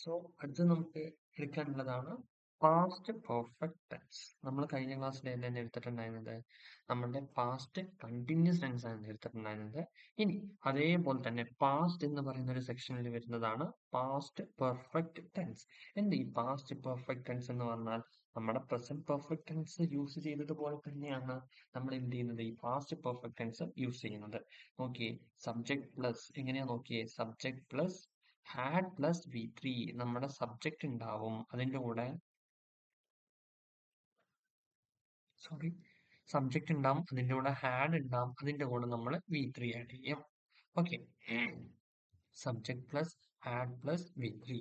So അടുത്ത് നമുക്ക് എടുക്കാനുള്ളതാണ് past perfect tense. നമ്മൾ കഴിഞ്ഞ ക്ലാസ്സിൽ ഏതാണ് എടുത്തിട്ടുണ്ടായിരുന്നത്? നമ്മുടെ പാസ്റ്റ് കണ്ടിന്യൂസ് ടെൻസ് ആണ് എടുത്തിട്ടുണ്ടായിരുന്നത്. ഇനി അതേപോലെ തന്നെ പാസ്റ്റ് എന്ന് പറയുന്ന ഒരു സെക്ഷനിൽ വരുന്നതാണ് പാസ്റ്റ് പെർഫെക്റ്റ് ടെൻസ്. എന്ത് ഈ പാസ്റ്റ് പെർഫെക്റ്റ് ടെൻസ് എന്ന് പറഞ്ഞാൽ നമ്മുടെ പ്രസന്റ് പെർഫെക്റ്റ് ടെൻസ് യൂസ് ചെയ്തതുപോലെ തന്നെയാണ് നമ്മൾ എന്ത് ചെയ്യുന്നത്? ഈ പാസ്റ്റ് പെർഫെക്റ്റ് ടെൻസ് യൂസ് ചെയ്യുന്നത്. നോക്കിയേ, സബ്ജക്ട് പ്ലസ് എങ്ങനെയാ നോക്കിയേ, subject plus had plus V3 നമ്മുടെ സബ്ജക്റ്റ് ഉണ്ടാവും, അതിന്റെ കൂടെ സബ്ജക്റ്റ് ഉണ്ടാവും, അതിന്റെ കൂടെ ഹാഡ് ഉണ്ടാവും, അതിന്റെ കൂടെ നമ്മൾ V3 ആഡ് ചെയ്യും. Okay, subject plus had plus V3.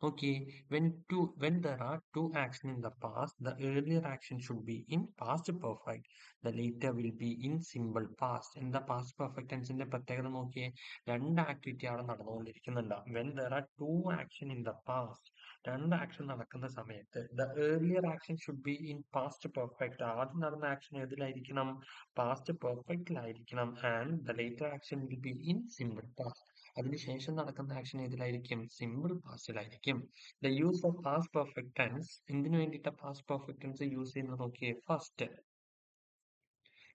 Okay, when there are two actions in the past, the earlier action should be in past perfect. The later will be in simple past. In the past perfect tense ന്റെ പ്രത്യേകത നോക്കിയേ, രണ്ട് activity അവിടെ നടന്നുകൊണ്ടിരിക്കുന്നുണ്ട്. When there are two action in the past, രണ്ട് action നടക്കുന്ന സമയത്ത് the earlier action should be in past perfect. ആദ്യം നടന്ന ആക്ഷൻ ഏതിലായിരിക്കണം? പാസ്റ്റ് പെർഫെക്റ്റിലായിരിക്കണം. And the later action will be in simple past. അതിനുശേഷം നടക്കുന്ന ആക്ഷൻ ഏതിലായിരിക്കും? സിമ്പിൾ പാസ്റ്റിലായിരിക്കും. The use of past perfect tense, എന്തിനു വേണ്ടിയിട്ട് പാസ്റ്റ് പെർഫെക്റ്റ് ടെൻസ് യൂസ് ചെയ്യുന്നത് നോക്കിയേ. First,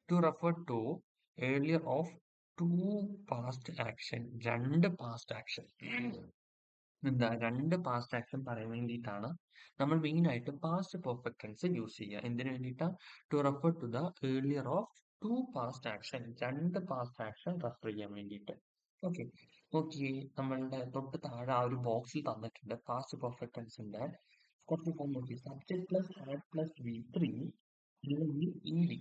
to refer to earlier of to past action, രണ്ട് പാസ്റ്റ് ആക്ഷൻ. എന്താ രണ്ട് പാസ്റ്റ് ആക്ഷൻ പറയാൻ വേണ്ടിയിട്ടാണ് നമ്മൾ മെയിൻ ആയിട്ട് പാസ്റ്റ് പെർഫെക്റ്റ് ടെൻസ് യൂസ് ചെയ്യുക. എന്തിനു വേണ്ടിയിട്ടാ? To refer to the earlier of to past action, രണ്ട് പാസ്റ്റ് ആക്ഷൻ റെഫർ ചെയ്യാൻ വേണ്ടിയിട്ട്. ഓക്കെ, നോക്കിയേ, നമ്മളുടെ തൊട്ട് താഴെ ആ ഒരു ബോക്സിൽ തന്നിട്ടുണ്ട് പാസ്റ്റ് പെർഫെക്റ്റ് ടെൻസിന്റെ കുറച്ച് ഫോം നോക്കി. Subject plus had plus V3 അല്ലെങ്കിൽ ED.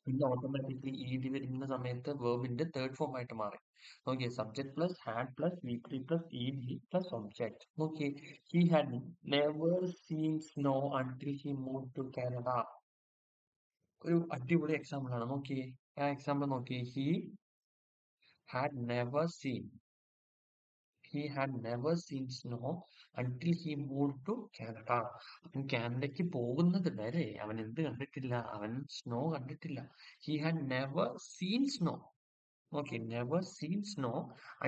ഇത് ഓട്ടോമാറ്റിക്കലി ED വരുന്ന സമയത്ത് വെർബിന്റെ തേർഡ് ഫോം ആയിട്ട് മാറി. നോക്കിയേ, subject plus had plus V3 plus ED plus object. നോക്കിയേ, he had never seen snow until he move to Canada. ഒരു അടിപൊളി എക്സാമ്പിൾ ആണ്. നോക്കിയേ, ആ എക്സാമ്പിൾ നോക്കിയേ. had never seen he had never seen snow until he moved to Canada. അവൻ കാനഡയ്ക്ക് പോകുന്നത് വരെ അവൻ എന്ത് കണ്ടിട്ടില്ല? അവൻ സ്നോ കണ്ടിട്ടില്ല. He had never seen snow. Okay, never seen snow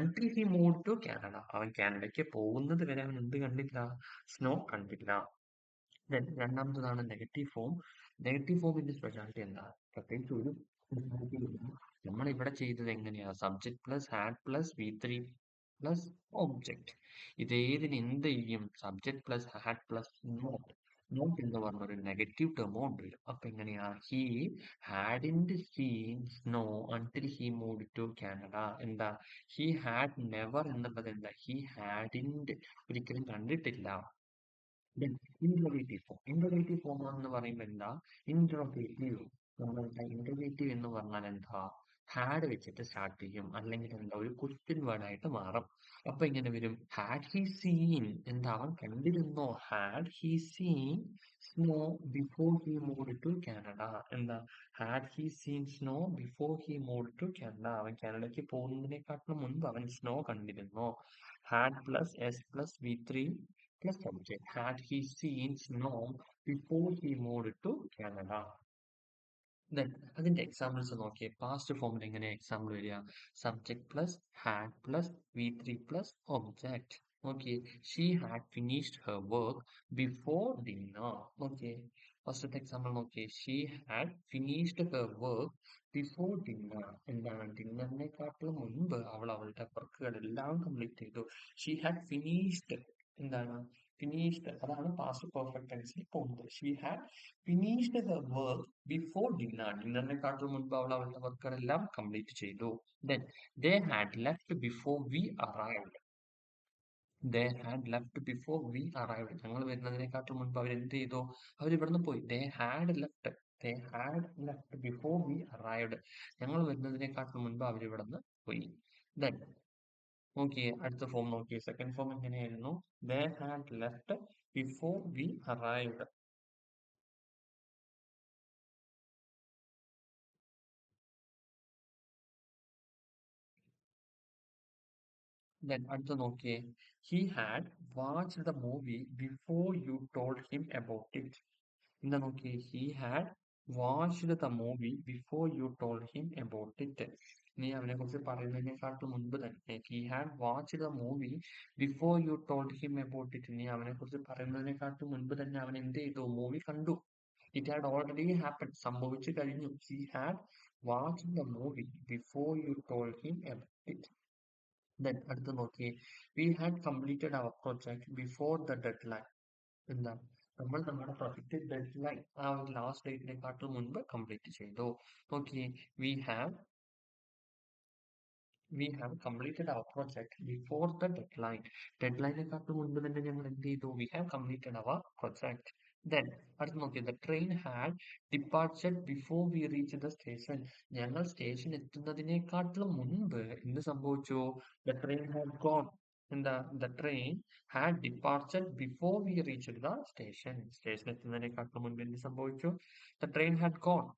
until he moved to Canada. അവൻ കാനഡയ്ക്ക് പോകുന്നത് വരെ അവൻ എന്ത് കണ്ടില്ല? സ്നോ കണ്ടില്ല. Then രണ്ടാമത്തതാണ് നെഗറ്റീവ് ഫോം. നെഗറ്റീവ് ഫോമിന്റെ സ്പെഷ്യാലിറ്റി എന്താ? പ്രത്യേകിച്ച് ഒരു നമ്മൾ ഇവിടെ ചെയ്തത് എങ്ങനെയാ? Subject plus had plus V3 plus object. ഇതേതിന് എന്ത് ചെയ്യും? Subject plus had plus not. Not എന്ന് പറഞ്ഞ ഒരു നെഗറ്റീവ് ടേം കൊണ്ടുവരും. അപ്പൊ എങ്ങനെയാ? He hadn't seen snow until he moved to Canada. എന്താ? ഹി ഹാഡ് നെവർ എന്നുള്ളത് എന്താ? ഹി ഹാഡിൻറ് ഒരിക്കലും കണ്ടിട്ടില്ല. Interrogative form. ഇൻട്രോഗേറ്റീവ് ഫോം എന്ന് പറയുമ്പോൾ എന്താ? ഇൻട്രോഗേറ്റീവ്, നമ്മളുടെ ഇൻട്രോഗേറ്റീവ് എന്ന് പറഞ്ഞാൽ എന്താ? ഹാഡ് വെച്ചിട്ട് സ്റ്റാർട്ട് ചെയ്യും, അല്ലെങ്കിൽ എന്താ ഒരു ക്വസ്റ്റ്യൻ വേർഡ് ആയിട്ട് മാറും. അപ്പൊ ഇങ്ങനെ വരും, ഹാഡ് ഹി സീൻ, എന്താ അവൻ കണ്ടിരുന്നോ? Had he seen snow before he moved to Canada. എന്താ? Had he seen snow before he moved to Canada. അവൻ കാനഡയ്ക്ക് പോകുന്നതിനെക്കാട്ടിലും മുൻപ് അവൻ സ്നോ കണ്ടിരുന്നോ? Had plus S plus V3 plus subject. Had he seen snow before he moved to Canada? Then അതിന്റെ examples നോക്കിയേ. Past ഫോമിൽ എങ്ങനെ എക്സാമ്പിൾ വരിക? Subject plus had plus V3 plus object. നോക്കിയേ, she had finished her work before dinner. നോക്കിയേ, ഫസ്റ്റത്തെ example നോക്കിയേ. She had finished her work before dinner. എന്താണ്? ഡിന്നറിനെക്കാട്ടിലും മുൻപ് അവൾ അവളുടെ വർക്കുകൾ എല്ലാം കംപ്ലീറ്റ് ചെയ്തു. ഷീ ഹാഡ് ഫിനിഷ്ഡ്, എന്താണ്? ഫിനിഷ്ഡ്, അതാണ് പാസ്റ്റ് പെർഫെക്റ്റ് ടെൻസിൽ പോകുന്നത്. She had finished her work before dinner. ഡിന്നറിനെക്കാട്ടിലും മുൻപ് അവൾ അവളുടെ വർക്കുകളെല്ലാം കംപ്ലീറ്റ് ചെയ്തു. Then they had left before we arrived. They had left before we arrived. ഞങ്ങൾ വരുന്നതിനെക്കാട്ടിലും മുൻപ് അവർ എന്ത് ചെയ്തു? അവർ ഇവിടുന്ന് പോയി. They had left. They had left before we arrived. ഞങ്ങൾ വരുന്നതിനെക്കാട്ടിലും മുൻപ് അവർ ഇവിടുന്ന് പോയി. Then നോക്കിയേ, അടുത്ത ഫോം നോക്കിയേ. സെക്കൻഡ് ഫോം എങ്ങനെയായിരുന്നു? They had left before we arrived. Then അടുത്ത നോക്കിയേ. He had watched the movie before you told him about it. എന്താ നോക്കിയേ? He had watched the movie before you told him about it. നീ അവനെക്കുറിച്ച് പറയുന്നതിനെക്കാട്ടും മുൻപ് തന്നെ he had watched the movie before you told him about it. നീ അവനെക്കുറിച്ച് പറയുന്നതിനെക്കാട്ടും മുൻപ് തന്നെ അവൻ എന്ത് ചെയ്തു? മൂവി കണ്ടു. It had already happened. സംഭവിച്ചു കഴിഞ്ഞു. He had watched the movie before you told him about it. Then അടുത്ത് നോക്കിയേ. We had completed our project before the deadline. എന്താ? നമ്മൾ നമ്മുടെ പ്രൊജക്റ്റ് ഡെഡ്ലൈൻ ആ ഒരു ലാസ്റ്റ് ഡേറ്റിനെക്കാട്ടും മുൻപ് കംപ്ലീറ്റ് ചെയ്തു. നോക്കിയേ. We have completed our project before the deadline. ഡെഡ്ലൈനെക്കാട്ടും മുൻപ് തന്നെ ഞങ്ങൾ എന്ത് ചെയ്തു? We have completed our project. Then അടുത്ത് നോക്കിയത് the train had departed before we reached the station. ഞങ്ങൾ സ്റ്റേഷൻ എത്തുന്നതിനേക്കാട്ടിലും മുൻപ് എന്ത് സംഭവിച്ചു? The train had gone. എന്താ? The train had departed before we reached the station. Station എത്തുന്നതിനേക്കാട്ടിലും മുൻപ് എന്ത് സംഭവിച്ചു? The train had gone.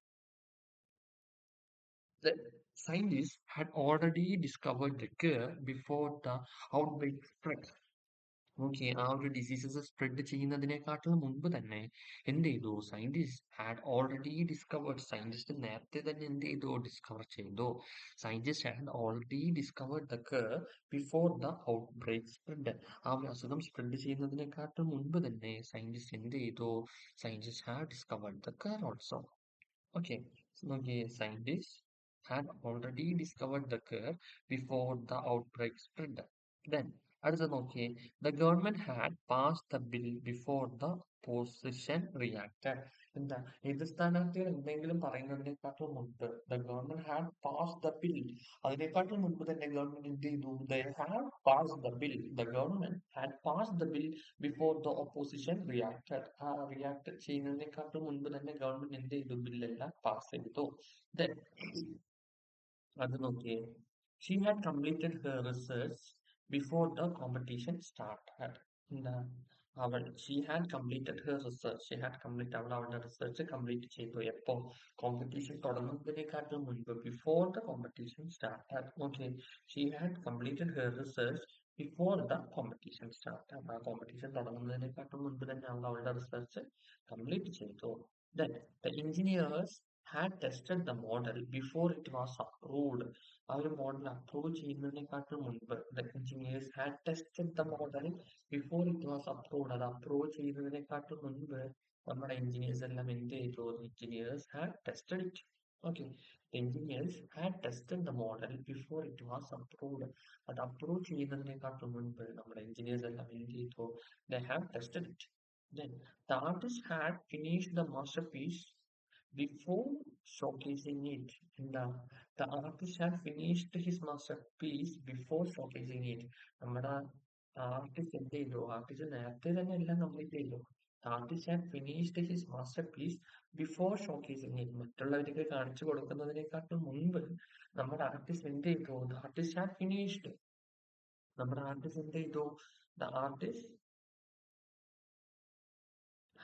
The scientists had already discovered the cure before the outbreak spread. Okay, ആ ഒരു ഡിസീസസ് സ്പ്രെഡ് ചെയ്യുന്നതിനെക്കാട്ടിലും മുൻപ് തന്നെ എന്ത് ചെയ്തു? Scientist had already discovered. Scientist നേരത്തെ തന്നെ എന്ത് ചെയ്തു? ഡിസ്കവർ ചെയ്തു. Scientist had already discovered the cure before the outbreak spread. ആ ഒരു അസുഖം സ്പ്രെഡ് ചെയ്യുന്നതിനെക്കാട്ടും മുൻപ് തന്നെ സയന്റിസ്റ്റ് എന്ത് ചെയ്തു? സയന്റിസ്റ്റ് ഹാഡ് ഡിസ്കവേർഡ് ദ കർ also. Okay, so okay, scientists had already discovered the cure before the outbreak spread. Then, അടുത്ത നോക്കിയേ, the government had passed the bill before the opposition reacted. എന്താ? എതിർ സ്ഥാനാർത്ഥികൾ എന്തെങ്കിലും പറയുന്നതിനെക്കാട്ടും മുൻപ് the government had passed the bill. അതിനെക്കാട്ടും മുൻപ് തന്നെ government എന്ത് ചെയ്തു? They had passed the bill. The government had passed the bill before the opposition reacted. ആ റിയാക്ട് ചെയ്യുന്നതിനെക്കാട്ടും മുൻപ് തന്നെ ഗവൺമെന്റ് എന്ത് ചെയ്തു? ബില്ലെല്ലാം പാസ് ചെയ്തു. Then അത് നോക്കിയേ. She had completed her research before the competition started. എന്താ? she had completed her research. She had completed അവളുടെ research complete ചെയ്തു. എപ്പോ? Competition തുടങ്ങുന്നതിനെക്കാട്ടും മുൻപ്. Before the competition started. Okay. She had completed her research before the competition started. ആ competition തുടങ്ങുന്നതിനെക്കാട്ടും മുൻപ് തന്നെ അവളുടെ research complete ചെയ്തു. Then the engineers had tested the model before it was approved. ആ ഒരു മോഡൽ അപ്രൂവ് ചെയ്യുന്നതിനെക്കാട്ടും മുൻപ് the engineers had tested the model before it was approved. അത് approve ചെയ്യുന്നതിനെക്കാട്ടും മുൻപ് നമ്മുടെ എഞ്ചിനീയേഴ്സ് എല്ലാം എന്ത് ചെയ്തു? Engineers had tested it. Okay. The engineers had tested the model before it was approved. അത് അപ്രൂവ് ചെയ്യുന്നതിനെക്കാട്ടും മുൻപ് നമ്മുടെ എഞ്ചിനീയേഴ്സ് എല്ലാം എന്ത് ചെയ്തു? They have tested it. Then the artist had finished the masterpiece before showcasing it. എന്താ? The artist had finished his masterpiece before showcasing it. നമ്മുടെ artist എന്ത് ചെയ്തു? ആർട്ടിസ്റ്റ് നേരത്തെ തന്നെ എല്ലാം കംപ്ലീറ്റ് ചെയ്തു. The artist had finished his masterpiece before showcasing it. മറ്റുള്ളവർക്ക് കാണിച്ചു കൊടുക്കുന്നതിനെക്കാട്ടും മുൻപ് നമ്മുടെ ആർട്ടിസ്റ്റ് എന്ത് ചെയ്തു? The artist had finished. നമ്മുടെ ആർട്ടിസ്റ്റ് എന്ത് ചെയ്തു? The artist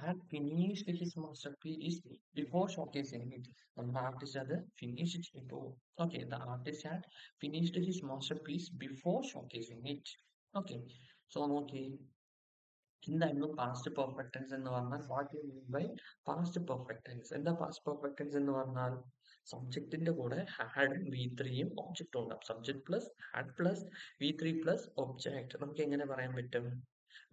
had finished his masterpiece before showcasing it. നമ്മുടെ ആർട്ടിസ്റ്റ് അത് ഫിനിഷ് ചെയ്തു. Okay, the artist had finished his masterpiece before showcasing it. Okay, so നോക്കി എന്തായിരുന്നു പാസ്റ്റ് പെർഫെക്റ്റ് ടെൻസ് എന്ന് പറഞ്ഞാൽ? What you mean by past perfect tense? എന്താ past perfect tense എന്ന് പറഞ്ഞാൽ? സബ്ജക്റ്റിന്റെ കൂടെ ഹാഡും വി ത്രീയും ഒബ്ജക്റ്റും ഉണ്ടാവും. Subject plus had plus V three plus object. നമുക്ക് എങ്ങനെ പറയാൻ പറ്റും?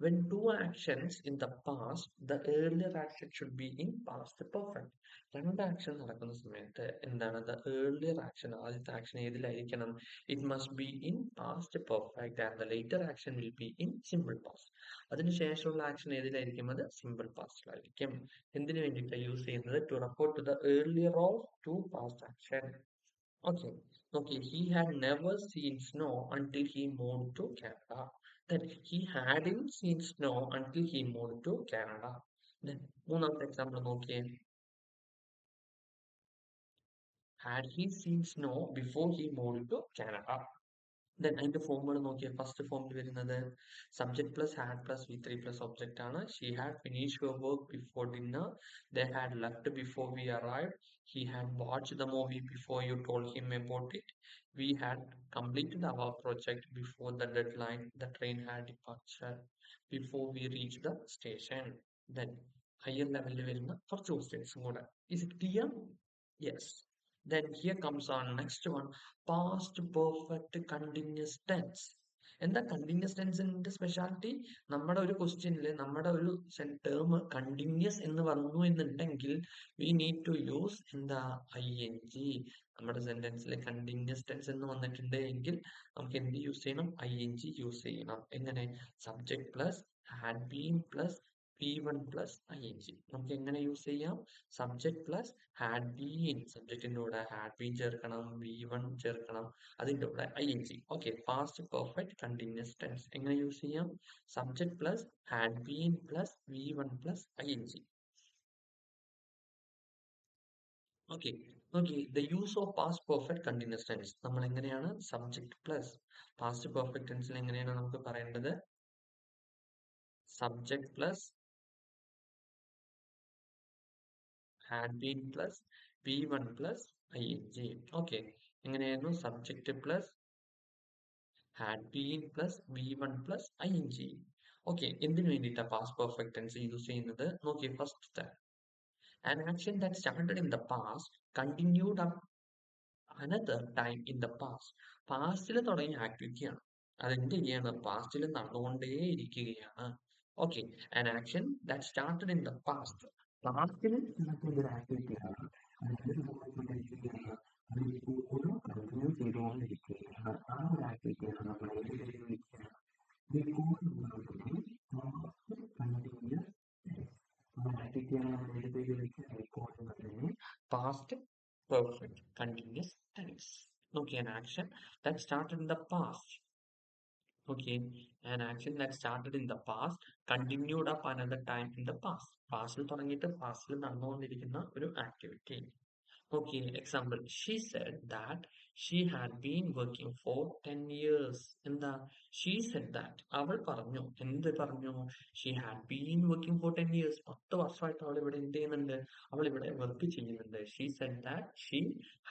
When two actions in the past, the earlier action should be in past perfect. രണ്ട് ആക്ഷൻ നടക്കുന്ന സമയത്ത് എന്താണ്? The earlier action, ആദ്യത്തെ action ഏതിലായിരിക്കണം? It must be in past perfect and the later action will be in simple past. അതിനുശേഷമുള്ള action ഏതിലായിരിക്കും? അത് simple പാസ്റ്റിലായിരിക്കും. എന്തിനു വേണ്ടിയിട്ടാണ് use ചെയ്യുന്നത്? To refer to the earlier of two past action. Okay. Okay. He had never seen snow until he moved to Canada. Then he hadn't seen snow until he moved to Canada. Then മൂന്നാമത്തെ example നോക്കിയേ. Had he seen snow before he moved to Canada? Then അതിന്റെ ഫോമുകൾ നോക്കിയാൽ first ഫോമിൽ വരുന്നത് subject plus had plus V three plus object ആണ്. She had finish her work before dinner. They had left before we arrived. He had watched the movie before you told him about it. We had completed our project before the deadline. The train had departed before we reached the station. Then higher level വരുന്ന കുറച്ച് ക്വസ്റ്റ്യൻസും കൂടെ. Is it clear? Yes. Then here comes our next one, past perfect continuous tense. എന്താ continuous ടെൻസിന്റെ speciality? നമ്മുടെ ഒരു ക്വസ്റ്റ്യനിൽ നമ്മുടെ ഒരു ടേം കണ്ടിന്യൂസ് എന്ന് വന്നു എന്നുണ്ടെങ്കിൽ വി നീഡ് ടു യൂസ് എന്താ ഐ എൻ ജി. നമ്മുടെ സെന്റൻസിൽ കണ്ടിന്യൂസ് ടെൻസ് എന്ന് വന്നിട്ടുണ്ട് എങ്കിൽ നമുക്ക് എന്ത് യൂസ് ചെയ്യണം? ഐ എൻ ജി യൂസ് ചെയ്യണം. എങ്ങനെ? Subject plus had been plus P1 plus I N G. നമുക്ക് എങ്ങനെ യൂസ് ചെയ്യാം? സബ്ജക്ട് പ്ലസ് ഹാഡ് ബീൻ, സബ്ജക്റ്റിന്റെ കൂടെ ഹാഡ് ബീൻ ചേർക്കണം, V1 ചേർക്കണം, അതിന്റെ കൂടെ I N G. Okay, past perfect continuous tense എങ്ങനെ യൂസ് ചെയ്യാം? Subject plus had been plus V1 plus I N G. Okay okay, the use of past perfect continuous tense നമ്മൾ എങ്ങനെയാണ്? Subject plus past perfect ടെൻസിൽ എങ്ങനെയാണ് നമുക്ക് പറയേണ്ടത്? Subject plus had been plus V1 plus ing. Okay, എങ്ങനെയായിരുന്നു? Subject plus had been plus V1 plus ing. Okay, എന്തിനു വേണ്ടിയിട്ടാ past perfect tense use ചെയ്യുന്നത്? നോക്കിയേ, first an action that started in the past continued up another time in the past. പാസ്റ്റിൽ തുടങ്ങിയ ആക്ടിവിറ്റിയാണ്, അതെന്ത് ചെയ്യാണ്? പാസ്റ്റിൽ നടന്നുകൊണ്ടേ ഇരിക്കുകയാണ്. Okay, an action that started in the past. പാസ്റ്റിൽ നടത്തിയ ഒരു ആക്ടിവിറ്റിയാണ്, അതായത് അത് ഇപ്പോഴും കണ്ടിന്യൂ ചെയ്തുകൊണ്ടിരിക്കുകയാണ്. ആ ഒരു ആക്ടിവിറ്റിയാണ് നമ്മൾ ഏത് പേര് വിളിക്കുക? കണ്ടിന്യൂസ് ആക്ടിവിറ്റിയാണ് നമ്മൾ ഏത് പേര് വിളിക്കുക? Past perfect continuous tense. Okay, an action that started in the past. Okay, an action that started in the past continued up another time in the past. പാസ്റ്റിൽ തുടങ്ങിയിട്ട് പാസ്റ്റിൽ നടന്നുകൊണ്ടിരിക്കുന്ന ഒരു activity. Okay, example. She said that she had been working for 10 years. എന്താ? She said that. അവൾ പറഞ്ഞു. എന്ത് പറഞ്ഞു? She had been working for 10 years. 10 വർഷമായിട്ട് അവൾ ഇവിടെ എന്ത് ചെയ്യുന്നുണ്ട്? അവൾ ഇവിടെ വർക്ക് ചെയ്യുന്നുണ്ട്. She said that she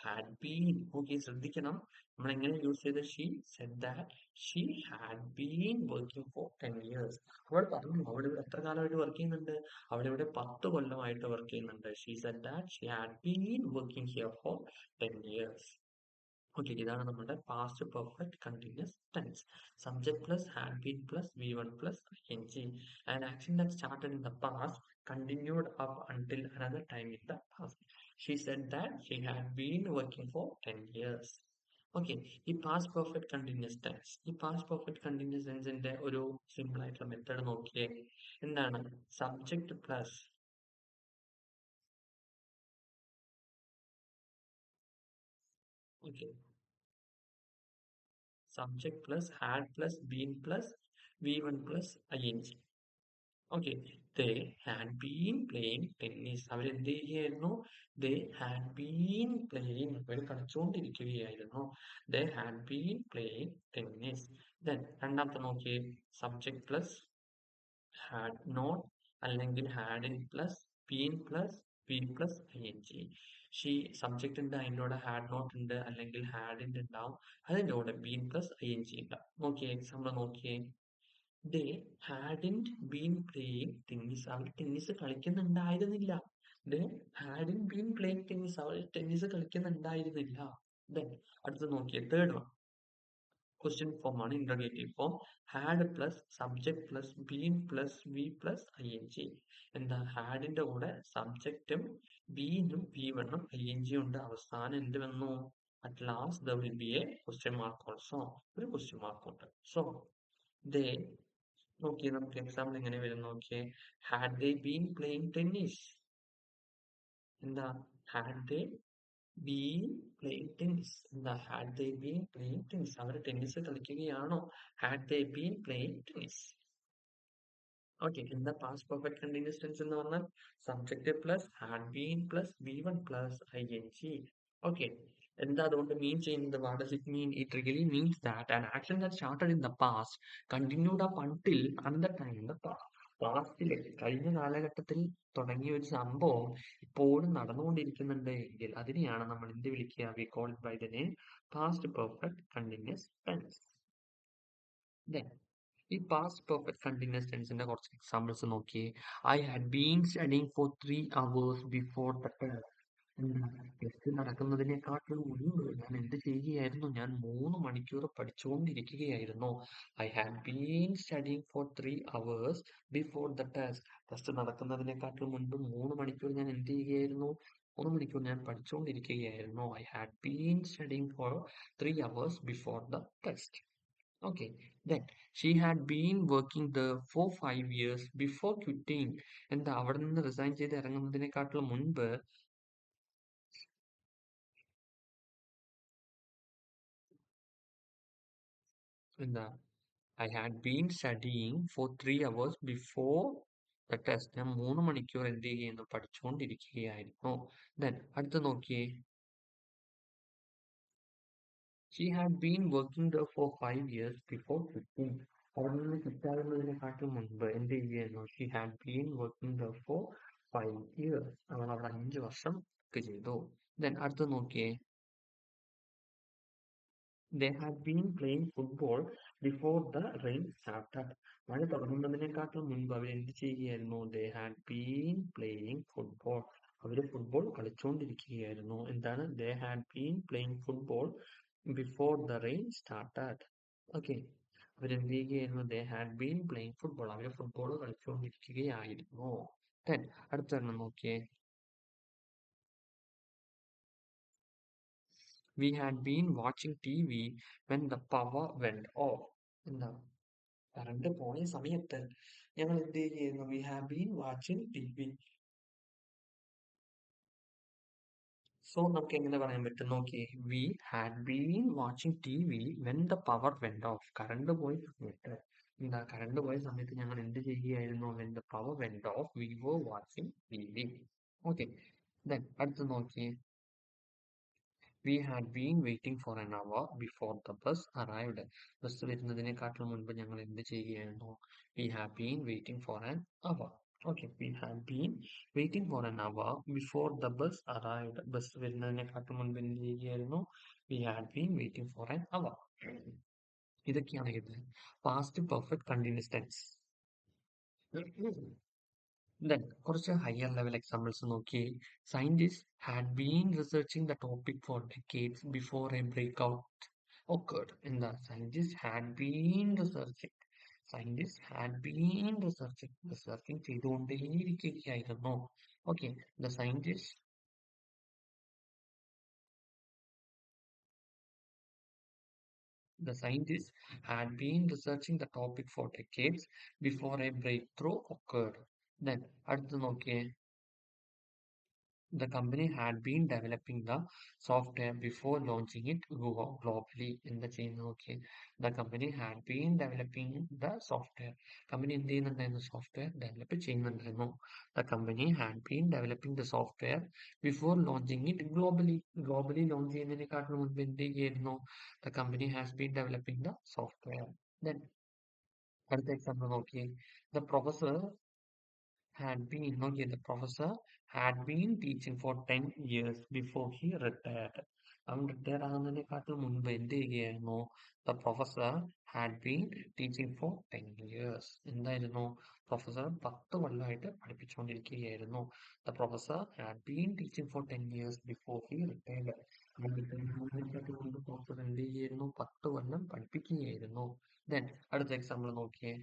had been. Okay, ശ്രദ്ധിക്കണം. നമ്മൾ എങ്ങനെ യൂസ് ചെയ്ത? She said that she had been working for 10 years. അവൾ പറഞ്ഞു അവൾ ഇവിടെ എത്ര കാലമായിട്ട് വർക്ക് ചെയ്യുന്നുണ്ട്? അവൾ ഇവിടെ 10 കൊല്ലമായിട്ട് വർക്ക് ചെയ്യുന്നുണ്ട്. She said that she had been working here for 10 years. Okay, ഇതാണ് നമ്മുടെ past perfect continuous tense. Subject plus had been plus V1 plus ing. An action that started in the past continued up until another time in the past. She said that she had been working for 10 years. Okay, ഈ past perfect continuous tense, ഈ past perfect continuous ടെൻസിന്റെ ഒരു simple ആയിട്ടുള്ള method നോക്കിയേ. എന്താണ്? Subject plus okay, subject plus had plus been plus V1 plus ing. Okay, they had been playing tennis. അവരെന്ത് ചെയ്യുകയായിരുന്നു? They had been playing. Our കളിച്ചുകൊണ്ടിരിക്കുകയായിരുന്നു. They had been playing tennis. Then രണ്ടാമത്തെ നോക്കിയേ, subject plus had not അല്ലെങ്കിൽ had in plus been plus V plus ing. She subject ഉണ്ട്, അതിൻ്റെ കൂടെ had not ഉണ്ട് അല്ലെങ്കിൽ ഹാഡിൻ്റെ ഉണ്ടാവും, അതിൻ്റെ കൂടെ ബീൻ പ്ലസ് ing ഉണ്ടാവും. നോക്കിയേ, എക്സാമ്പിൾ നോക്കിയേ. They hadn't been playing tennis. അവർ ടെന്നീസ് കളിക്കുന്നുണ്ടായിരുന്നില്ല. They hadn't been playing tennis. അവർ ടെന്നീസ് കളിക്കുന്നുണ്ടായിരുന്നില്ല. ദെൻ അടുത്ത് നോക്കിയേ, തേർഡ് വൺ ക്വസ്റ്റ്യൻ ഫോം ആണ്, interrogative form. Had plus subject plus been plus V plus ing. എന്താ? ഹാഡിന്റെ കൂടെ സബ്ജക്റ്റും ബീനും V1ഉം ing ഉണ്ട്. അവസാനം എന്ത് വന്നു? At last there will be a question mark also. ഒരു ക്വസ്റ്റ്യൻ മാർക്ക് ഉണ്ട്. സോ ദേ, നോക്കിയേ, നമുക്ക് എക്സാമ്പിൾ എങ്ങനെ വരും നോക്കിയേ. Had they been playing tennis. എന്താ? Had they been playing tennis. എന്താ? Had they been playing tennis. അവർ ടെന്നീസ് കളിക്കുകയാണോ? Had they been playing tennis. Okay, എന്താ പാസ്റ്റ് പെർഫെക്റ്റ് കണ്ടിന്യൂസ് ടെൻസ് എന്ന് പറഞ്ഞാൽ? Subject plus had been plus V1 plus ing. Okay, എന്താ അതുകൊണ്ട് മീൻ ചെയ്യുന്നത്? What does it mean? It really means that an action that started in the past continued up until another time in the past. പാസ്റ്റില് കഴിഞ്ഞ കാലഘട്ടത്തിൽ തുടങ്ങിയ ഒരു സംഭവം ഇപ്പോഴും നടന്നുകൊണ്ടിരിക്കുന്നുണ്ട് എങ്കിൽ അതിനെയാണ് നമ്മൾ എന്ത് വിളിക്കുക? We call it by the name past perfect continuous tense. Then ഈ പാസ്റ്റ് പെർഫെക്റ്റ് കണ്ടിന്യൂസ് ടെൻസിന്റെ കുറച്ച് എക്സാമ്പിൾസ് നോക്കിയേ. I had been studying for 3 hours before the test. എന്താ ടെസ്റ്റ് നടക്കുന്നതിനെക്കാട്ടിലും മുൻപ് ഞാൻ എന്ത് ചെയ്യുകയായിരുന്നു? ഞാൻ 3 മണിക്കൂർ പഠിച്ചുകൊണ്ടിരിക്കുകയായിരുന്നു. I had been studying for 3 hours before the test. Test നടക്കുന്നതിനെക്കാട്ടിലും മുൻപ് 3 മണിക്കൂർ ഞാൻ എന്ത് ചെയ്യുകയായിരുന്നു? 3 മണിക്കൂർ ഞാൻ പഠിച്ചുകൊണ്ടിരിക്കുകയായിരുന്നു. I had been studying for 3 hours before the test. Okay, then she had been working there for 5 years before quitting. എന്താ അവിടെ നിന്ന് റിസൈൻ ചെയ്ത് ഇറങ്ങുന്നതിനെക്കാട്ടിലും മുൻപ് എന്താ I had been studying for 3 hours before the test. ഞാൻ 3 മണിക്കൂർ എന്ത് ചെയ്യുന്നു? പഠിച്ചുകൊണ്ടിരിക്കുകയായിരുന്നു. ദെൻ അടുത്ത് നോക്കിയേ. She had been working there for 5 years before quitting. അവിടെ നിന്ന് ക്വിറ്റാകുന്നതിനെക്കാട്ടും മുൻപ് എന്ത് ചെയ്യുകയായിരുന്നു? She had been working there for 5 years. അവൾ അവിടെ 5 വർഷം വർക്ക് ചെയ്തു. Then അടുത്ത് നോക്കിയേ. They had been playing football before the rain started. മഴ തുടങ്ങുന്നതിനെക്കാട്ടും മുൻപ് അവർ എന്ത് ചെയ്യുകയായിരുന്നു? They had been playing football. അവര് ഫുട്ബോൾ കളിച്ചുകൊണ്ടിരിക്കുകയായിരുന്നു. എന്താണ്? They had been playing football before the rain started. Okay. അവരെന്ത് ചെയ്യുകയായിരുന്നു? They had been playing football. അവര് ഫുട്ബോൾ കളിച്ചുകൊണ്ടിരിക്കുകയായിരുന്നു. Then അടുത്തൊരെണ്ണം നോക്കിയേ. We had been watching TV when the power went off. എന്താ current പോയ സമയത്ത് ഞങ്ങൾ എന്ത് ചെയ്യുന്നു? We have been watching TV. So നമുക്ക് എങ്ങനെ പറയാൻ പറ്റും? നോക്കിയേ. We had been watching TV when the power went off. Current പോയ സമയത്ത് എന്താ കറണ്ട് പോയ സമയത്ത് ഞങ്ങൾ എന്ത് ചെയ്യുകയായിരുന്നു? When the power went off, we were watching TV. Okay. Then അടുത്ത് നോക്കിയേ. We had been waiting for an hour before the bus arrived. Bus വരുന്നതിനെക്കാട്ടിലും മുൻപ് ഞങ്ങൾ എന്ത് ചെയ്യുകയായിരുന്നു? We have been waiting for an hour. Okay, we have been waiting for an hour before the bus arrived. Bus വരുന്നതിനെക്കാട്ടിലും മുൻപ് എന്ത് ചെയ്യുകയായിരുന്നു? We had been waiting for an hour. ഇതൊക്കെയാണ് ഇത് past perfect continuous tense. Then കുറച്ച് higher level examples നോക്കി. Scientists had been researching the topic for decades before a breakout occurred. എന്താ scientists had been researching. Scientists had been researching ചെയ്തുകൊണ്ടേയിരിക്കുകയായിരുന്നു. Okay, the scientists had been researching the topic for decades before a breakthrough occurred. Then അടുത്ത് നോക്കിയേ. The company had been developing the software before launching it globally. In the chain, okay. The company had been developing the software. Company in the software develop chain. The company had been developing the software before launching it globally. Globally launching the company has been developing the software. Then, അടുത്ത example okay. The professor had been, okay, the professor had been teaching for 10 years before he retired. അവൻ retire ആകുന്നതിനെക്കാട്ടും മുൻപ് എന്ത് ചെയ്യുകയായിരുന്നു? The professor had been teaching for 10 years. എന്തായിരുന്നു? Professor 10 കൊല്ലമായിട്ട് പഠിപ്പിച്ചുകൊണ്ടിരിക്കുകയായിരുന്നു. The professor had been teaching for 10 years before he retired. അവൻ retire ആകുന്നതിനെക്കാട്ടും മുൻപ് professor എന്ത് ചെയ്യുകയായിരുന്നു? 10 കൊല്ലം പഠിപ്പിക്കുകയായിരുന്നു. Then അടുത്ത എക്സാമ്പിൾ നോക്കിയേ.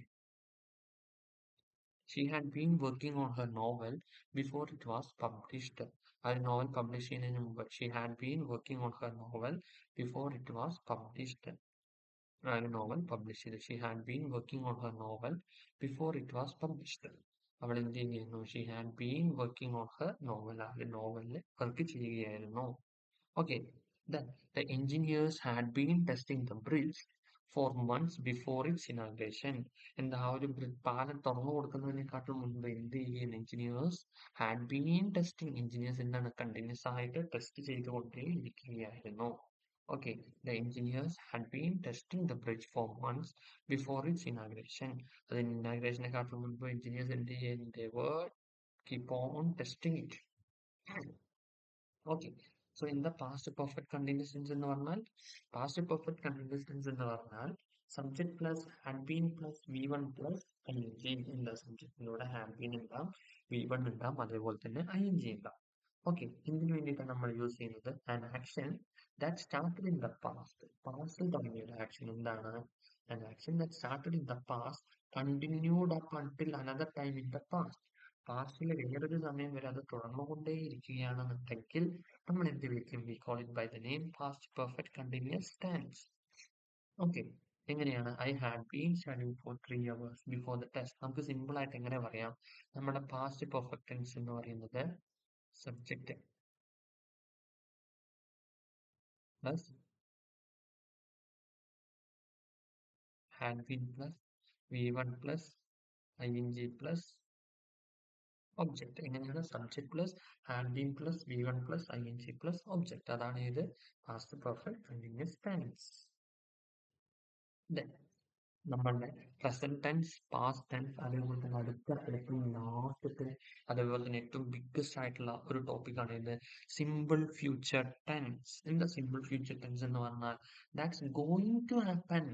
She had been working on her novel before it was published. Her novel published she had been working on her novel before it was published. Her novel published. She had been working on her novel before it was published. അവൾ എന്ത് ചെയ്യുന്നു? She had been working on her novel. അവളുടെ നോവലിൽ work ചെയ്യുകയായിരുന്നു. Okay, then the engineers had been testing the bridge for months before its inauguration. എന്താ ആ ഒരു പാലം തുറന്നു കൊടുക്കുന്നതിനെക്കാട്ടും മുൻപ് എന്ത് ചെയ്യുകയാണ്? Engineers had been testing. Engineers എന്താണ് കണ്ടിന്യൂസ് ആയിട്ട് ടെസ്റ്റ് ചെയ്തുകൊണ്ടേ ഇരിക്കുകയായിരുന്നു. Okay, the engineers had been testing the bridge for months before its inauguration. അതിന് ഇനാഗ്രേഷനെക്കാട്ടും മുൻപ് എഞ്ചിനീയേഴ്സ് എന്ത് ചെയ്യുന്നു? They were keep on testing it. Okay. So in the past perfect continuous tense എന്ന് പറഞ്ഞാൽ past perfect continuous tense എന്ന് പറഞ്ഞാൽ subject plus had been plus V1 plus ing. എന്താ സബ്ജക്റ്റിലൂടെ had been ഉണ്ടാവും V1 ഉണ്ടാവും അതേപോലെ തന്നെ ing ഉണ്ടാവും. ഓക്കെ, ഇതിനു വേണ്ടിയിട്ടാണ് നമ്മൾ യൂസ് ചെയ്യുന്നത് an action that started in the past. പാസ്റ്റിൽ തുടങ്ങിയ ഒരു ആക്ഷൻ എന്താണ്? An action that started in the past continued up until another time in the past. പാസ്റ്റിലെ വേറൊരു സമയം വരെ അത് തുടർന്നുകൊണ്ടേയിരിക്കുകയാണെന്നുണ്ടെങ്കിൽ നമ്മൾ എന്ത് വിളിക്കും? We call it by the name past perfect continuous tense. Okay, എങ്ങനെയാണ്? I had been studying for 3 hours before the test. നമുക്ക് സിമ്പിൾ ആയിട്ട് എങ്ങനെ പറയാം? നമ്മുടെ പാസ്റ്റ് പെർഫെക്റ്റ് ടെൻസ് എന്ന് പറയുന്നത് subject plus had been plus v1 plus ing plus object. എങ്ങനെയാണ്? Subject plus had been plus v1 plus ing plus object. അതാണ് ഇത് പാസ്റ്റ് പെർഫെക്റ്റ് കണ്ടിന്യൂസ് ടെൻസ്. നമ്മളുടെ പ്രസന്റ് ടെൻസ്, പാസ്റ്റ് ടെൻസ്, അതേപോലെ തന്നെ അടുത്ത ഏറ്റവും ലാസ്റ്റത്തെ, അതേപോലെ തന്നെ ഏറ്റവും ബിഗ്ഗസ്റ്റ് ആയിട്ടുള്ള ഒരു ടോപ്പിക്കാണ് ഇത് സിമ്പിൾ ഫ്യൂച്ചർ ടെൻസ്. എന്താ സിമ്പിൾ ഫ്യൂച്ചർ ടെൻസ് എന്ന് പറഞ്ഞാൽ? That's going to happen.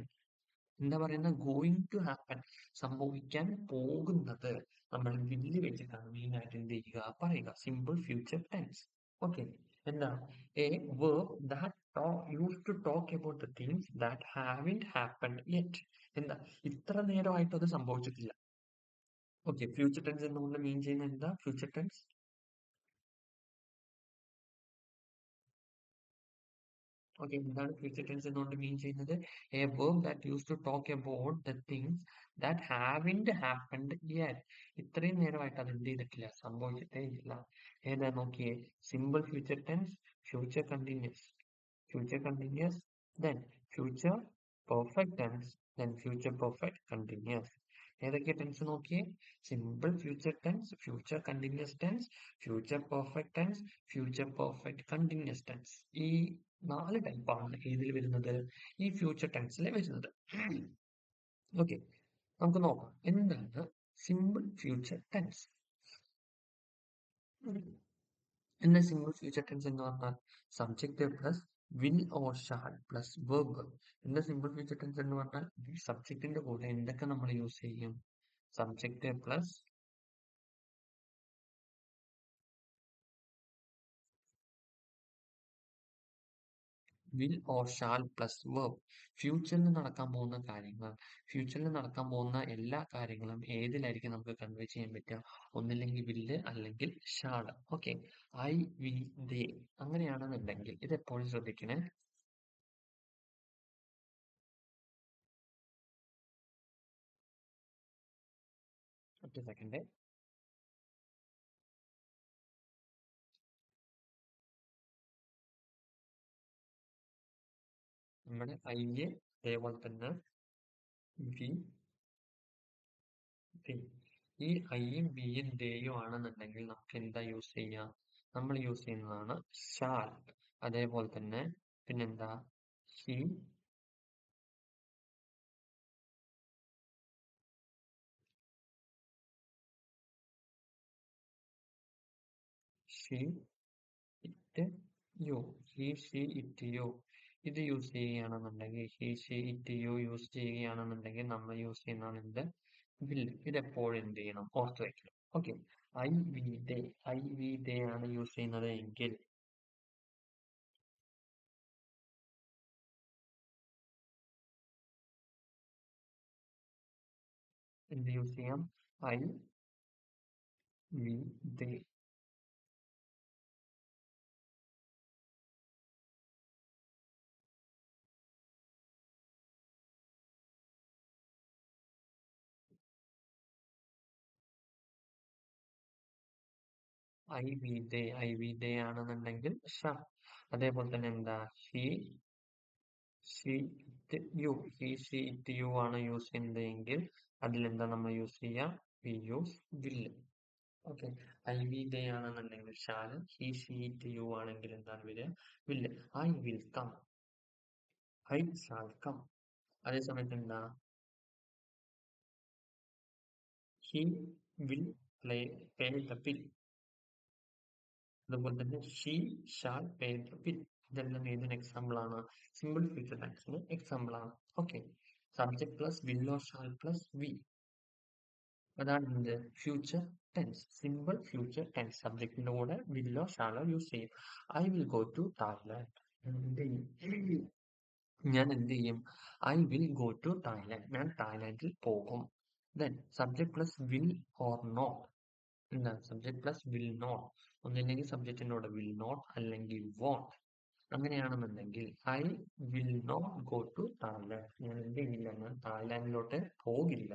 എന്താ പറയുന്നത്? ഗോയിങ് ടു ഹാപ്പൻ, സംഭവിക്കാൻ പോകുന്നത് നമ്മൾ വില്ല് വെച്ചിട്ടാണ് മെയിൻ ആയിട്ട് എന്ത് ചെയ്യുക? പറയുക. Simple future tense. ഓക്കെ, എന്താ? A verb that use to talk about the things that haven't happened yet. എന്താ? ഇത്ര നേരമായിട്ട് അത് സംഭവിച്ചിട്ടില്ല. ഓക്കെ, ഫ്യൂച്ചർ ടെൻസ് എന്നുകൊണ്ട് മീൻ ചെയ്യുന്നത് എന്താ? ഫ്യൂച്ചർ ടെൻസ് ഓക്കെ, എന്താണ് ഫ്യൂച്ചർ ടെൻസ് എന്നുകൊണ്ട് മീൻ ചെയ്യുന്നത്? A verb that use to talk about the things that haven't happened yet. ഇത്രയും നേരമായിട്ട് അത് എന്ത് ചെയ്തിട്ടില്ല? സംഭവിച്ചിട്ടേ ഇല്ല. ഏതാ നോക്കിയേ? Simple future tense, future continuous, future continuous, then future perfect tense, then future perfect continuous. ഏതൊക്കെ ടെൻസ് നോക്കിയേ? Simple future tense, future continuous tense, future perfect tense, future perfect continuous tense. ഈ 4 ടൈപ്പാണ് ഏതിൽ വരുന്നത്? ഈ ഫ്യൂച്ചർ ടെൻസിൽ വരുന്നത്. ഓക്കെ, നമുക്ക് നോക്കാം എന്താണ് സിമ്പിൾ ഫ്യൂച്ചർ ടെൻസ്. എന്താ സിമ്പിൾ ഫ്യൂച്ചർ ടെൻസ് എന്ന് പറഞ്ഞാൽ? Subject plus will or shall plus verb. എന്താ സിമ്പിൾ ഫ്യൂച്ചർ ടെൻസ് എന്ന് പറഞ്ഞാൽ? ഈ സബ്ജക്റ്റിന്റെ കൂടെ എന്തൊക്കെ നമ്മൾ യൂസ് ചെയ്യും? Subject plus will or shall plus verb. ഫ്യൂച്ചറിൽ നടക്കാൻ പോകുന്ന കാര്യങ്ങൾ, ഫ്യൂച്ചറിൽ നടക്കാൻ പോകുന്ന എല്ലാ കാര്യങ്ങളും ഏതിലായിരിക്കും നമുക്ക് കൺവേ ചെയ്യാൻ പറ്റുക? ഒന്നില്ലെങ്കിൽ വില്ല് അല്ലെങ്കിൽ ഷാള്. ഓക്കെ, ഐ വി ദേ അങ്ങനെയാണെന്നുണ്ടെങ്കിൽ ഇത് എപ്പോഴും ശ്രദ്ധിക്കണേ. ഒറ്റ സെക്കൻഡ്. നമ്മുടെ ഐ അതേപോലെ തന്നെ വി ദേ. ഈ ഐയും വിയും ദേയും ആണെന്നുണ്ടെങ്കിൽ നമുക്ക് എന്താ യൂസ് ചെയ്യാം? നമ്മൾ യൂസ് ചെയ്യുന്നതാണ് ഷാൽ. അതേപോലെ തന്നെ പിന്നെന്താ? He, she, it, you. He, she, it, you. ഇത് യൂസ് ചെയ്യുകയാണെന്നുണ്ടെങ്കിൽ, he, she, it, you use ചെയ്യുകയാണെന്നുണ്ടെങ്കിൽ നമ്മൾ യൂസ് ചെയ്യുന്നതാണ് എന്ത്? വിൽ. ഇതെപ്പോഴും എന്ത് ചെയ്യണം? ഓർത്ത് വയ്ക്കണം. Okay, I we they, I we they ആണ് യൂസ് ചെയ്യുന്നത് എങ്കിൽ എന്ത് യൂസ് ചെയ്യാം? I we they. I we they ആണെന്നുണ്ടെങ്കിൽ ഷ. അതേപോലെ തന്നെ എന്താ? He, she, it, you. He, she, it, you ആണ് യൂസ് ചെയ്യുന്നതെങ്കിൽ അതിലെന്താ നമ്മൾ യൂസ് ചെയ്യാം? We use will. Okay, I we they ആണെന്നുണ്ടെങ്കിൽ shall, he, she, it, you ആണെങ്കിൽ എന്താണ് വരിക? Will. I will come, I shall come. അതേ സമയത്ത് എന്താ? He will play pay the bill. അതുപോലെ തന്നെ she shall pay the bill. ഇതെല്ലാം ഏതിന് എക്സാമ്പിൾ ആണ്? സിമ്പിൾ ഫ്യൂച്ചർ ടെൻസിന് എക്സാമ്പിൾ ആണ്. Okay, subject plus will or shall plus V. അതാണ് എന്ത് future tense. Simple future tense. സബ്ജക്റ്റിന്റെ കൂടെ വില്ലോ ഷാലോ യൂസ് ചെയ്യും. I will go to Thailand. ഞാൻ എന്ത് ചെയ്യും? I will go to Thailand. ഞാൻ തായ്ലാൻഡിൽ പോകും. Then subject plus will or not. എന്താ സബ്ജക്ട് പ്ലസ് വിൽ നോട്ട്. ഒന്നില്ലെങ്കിൽ സബ്ജക്റ്റിന്റെ കൂടെ വിൽ നോട്ട് അല്ലെങ്കിൽ വോണ്ട്. അങ്ങനെയാണെന്നുണ്ടെങ്കിൽ I will not go to Thailand. ഞാൻ എന്ത് ചെയ്യില്ല, ഞാൻ തായ്ലാൻഡിലോട്ട് പോകില്ല.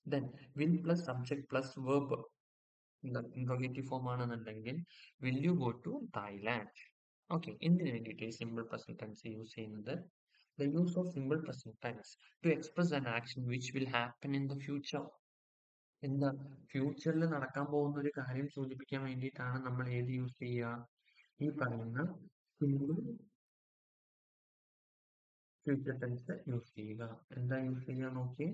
Then will plus subject plus verb interrogative form ആണെന്നുണ്ടെങ്കിൽ will you go to Thailand. Okay, എന്തിനു വേണ്ടിയിട്ട് ഈ സിമ്പിൾ പ്രസന്റ് ടെൻസ് യൂസ് ചെയ്യുന്നത്? The use of simple present tense to express an action which will happen in the future. എന്താ ഫ്യൂച്ചറിൽ നടക്കാൻ പോകുന്ന ഒരു കാര്യം സൂചിപ്പിക്കാൻ വേണ്ടിയിട്ടാണ് നമ്മൾ ഏത് യൂസ് ചെയ്യുക? ഈ പറയുന്ന സിമ്പിൾ ഫ്യൂച്ചർ ടെൻസ് യൂസ് ചെയ്യുക. എന്താ യൂസ് ചെയ്യുക നോക്കി?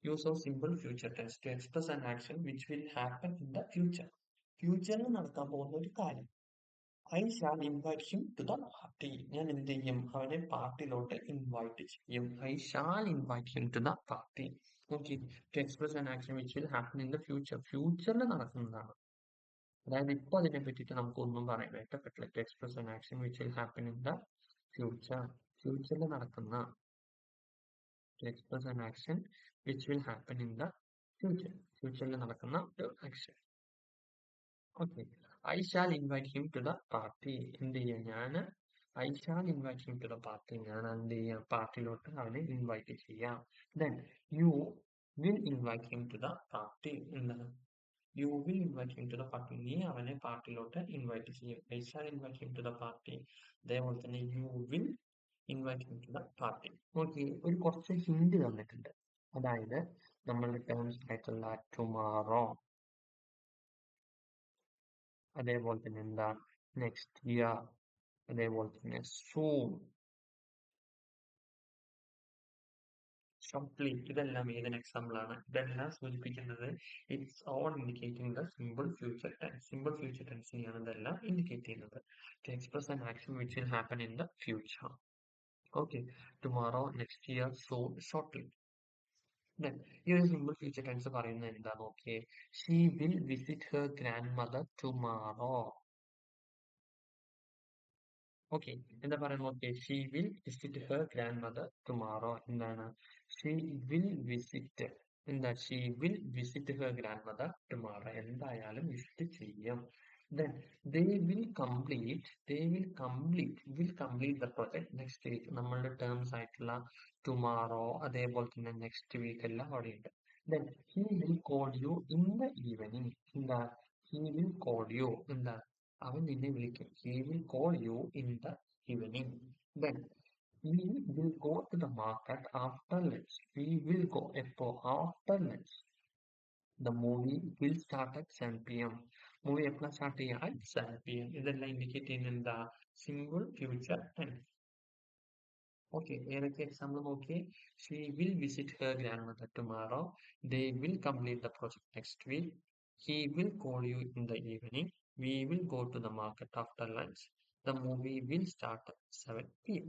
Use of simple future tense to express an action which will happen in the future. ഫ്യൂച്ചറിൽ നടക്കാൻ പോകുന്ന ഒരു കാര്യം. I shall invite him to the party. ഞാൻ എന്ത് ചെയ്യും? അവനെ പാർട്ടിയിലോട്ട് ഇൻവൈറ്റ് ചെയ്യും. I shall invite him to the party. Okay, to express an action which will happen in the future. ഫ്യൂച്ചറിൽ നടക്കുന്നതാണ്. അതായത് ഇപ്പോൾ അതിനെ പറ്റിയിട്ട് നമുക്കൊന്നും പറയാനായിട്ട് പറ്റില്ല. To express an action which will happen in the future. ഫ്യൂച്ചറിൽ നടക്കുന്ന to express an action which will happen in the future. ഫ്യൂച്ചറിൽ നടക്കുന്ന ഒരു action. Okay, I shall invite him to the party. എന്ത് ചെയ്യാം? ഞാൻ I shall invite him to the party. ഞാൻ എന്ത് ചെയ്യാം? പാർട്ടിയിലോട്ട് അവനെ ഇൻവൈറ്റ് ചെയ്യാം. Then you will invite him to the party. എന്താണ്? You will invite him to the party. നീ അവനെ പാർട്ടിയിലോട്ട് ഇൻവൈറ്റ് ചെയ്യും. I shall invite him to the party. അതേപോലെ തന്നെ you will invite him to the party. Okay, ഒരു കുറച്ച് hint തന്നിട്ടുണ്ട്. അതായത് നമ്മളുടെ ടേംസ് ആയിട്ടുള്ള ടുമാറോ, അതേപോലെ തന്നെ എന്താ നെക്സ്റ്റ് ഇയർ, അതേപോലെ തന്നെ സൂൺ, ഷോർട്ട്ലി, ഇതെല്ലാം ഏതിന് എക്സാമ്പിൾ ആണ്? ഇതെല്ലാം സൂചിപ്പിക്കുന്നത് it's all indicating the simple future tense. Simple future ടെൻസിനെയാണ് ഇതെല്ലാം ഇൻഡിക്കേറ്റ് ചെയ്യുന്നത്. To express an action which will happen in the future. Okay, tomorrow, next year, soon, shortly. ഈ ഒരു സിമ്പിൾ ഫ്യൂച്ചർ ടെൻസ് പറയുന്നത് എന്താ നോക്കിയേ? She will visit her grandmother tomorrow. Okay, എന്താ പറയുന്നത്? Okay, she will visit her grandmother tomorrow. എന്താണ്? She will visit, എന്താ? She will visit her grandmother tomorrow. എന്തായാലും വിസിറ്റ് ചെയ്യും. Then will complete the project next week. നമ്മളുടെ terms ആയിട്ടുള്ള tomorrow, അതേപോലെ തന്നെ നെക്സ്റ്റ് വീക്ക് എല്ലാം അവിടെയുണ്ട്. Then he will call you in the evening. എന്താ? ഹി വിൽ കോൾ യു, എന്താ? അവൻ നിന്നെ വിളിക്കും. He will call you in the evening. Then we will go to the market after lunch. We will go എപ്പോ? After lunch. The movie will start at 7 p.m. Movie എപ്പോഴാണ് start ചെയ്യുക? At 7 p.m. ഇതെല്ലാം indicate ചെയ്യുന്ന എന്താ? Simple future tense. Okay, ഏതൊക്കെ example നോക്കിയേ? She will visit her grandmother tomorrow. They will complete the project next week. He will call you in the evening. We will go to the market after lunch. The movie will start at 7 p.m.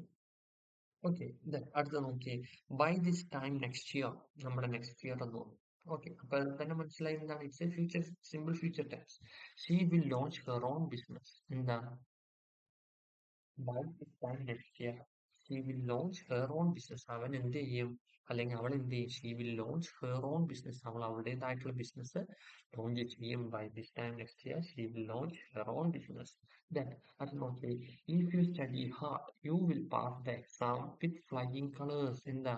Okay, അടുത്ത നോക്കിയേ. By this time next year. നമ്മുടെ next year എന്ന് തോന്നുന്നു. Okay, അപ്പൊ അത് തന്നെ മനസ്സിലായി എന്താണ്? It's a future, simple future tense. She will launch her own business. എന്താണ്? By this time next year she will launch her own business. അവൻ എന്ത് ചെയ്യും? അല്ലെങ്കിൽ അവൾ എന്ത് ചെയ്യും? She will launch her own business. അവൾ അവളുടേതായിട്ടുള്ള ബിസിനസ് ലോഞ്ച് ചെയ്യും. By this time next year she will launch her own business. Then അത് നോക്കി. If you study hard you will pass the exam with flying colours. എന്താ?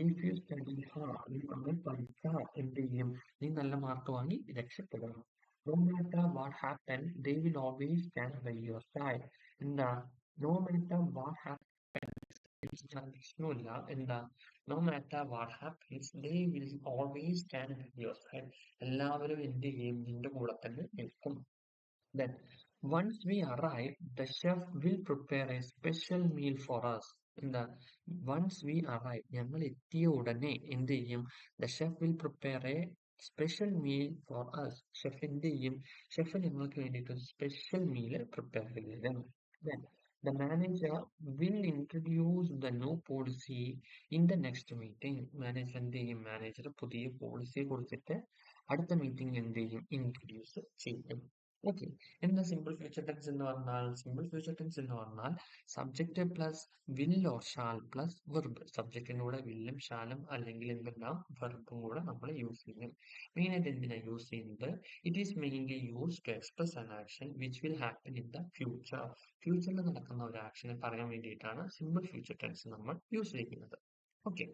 If you study hard, നീ നന്നായി പഠിച്ചാൽ എന്ത് ചെയ്യും? നീ നല്ല മാർക്ക് വാങ്ങി രക്ഷപ്പെടണം. No matter what happen, they will always stand by your side. എന്താ? No matter what happens, പ്രശ്നമില്ല. എന്താ? No matter what happens, they will always stand by your side. എല്ലാവരും എന്ത് ചെയ്യും? നിന്റെ കൂടെ തന്നെ നിൽക്കും. Then, once we arrive, the chef will prepare a special meal for us. എന്താ? Once we arrive, ഞങ്ങൾ എത്തിയ ഉടനെ എന്ത് ചെയ്യും? The chef will prepare a special meal for us. Chef എന്ത് ചെയ്യും? ഷെഫ് ഞങ്ങൾക്ക് വേണ്ടിയിട്ട് ഒരു സ്പെഷ്യൽ മീൽ പ്രിപ്പയർ ചെയ്യും. Then, The manager will introduce the new policy in the next meeting. Manager എന്ത് ചെയ്യും? മാനേജർ പുതിയ പോളിസി കൊടുത്തിട്ട് അടുത്ത മീറ്റിംഗ് എന്ത് ചെയ്യും? ഇൻട്രൊഡ്യൂസ് ചെയ്യും. ഓക്കെ. എന്താ സിമ്പിൾ ഫ്യൂച്ചർ ടെൻസ് എന്ന് പറഞ്ഞാൽ? സിമ്പിൾ ഫ്യൂച്ചർ ടെൻസ് എന്ന് പറഞ്ഞാൽ subject plus will or shall plus verb. സബ്ജക്റ്റിന്റെ കൂടെ വില്ലും ഷാലും അല്ലെങ്കിൽ എന്തെല്ലാം വെർബും കൂടെ നമ്മൾ യൂസ് ചെയ്യും. മെയിനായിട്ട് എന്തിനാ യൂസ് ചെയ്യുന്നത്? It is mainly use to express an action which will happen in the future. ഫ്യൂച്ചറിൽ നടക്കുന്ന ഒരു ആക്ഷനെ പറയാൻ വേണ്ടിയിട്ടാണ് സിമ്പിൾ ഫ്യൂച്ചർ ടെൻസ് നമ്മൾ യൂസ് ചെയ്യുന്നത്. ഓക്കെ.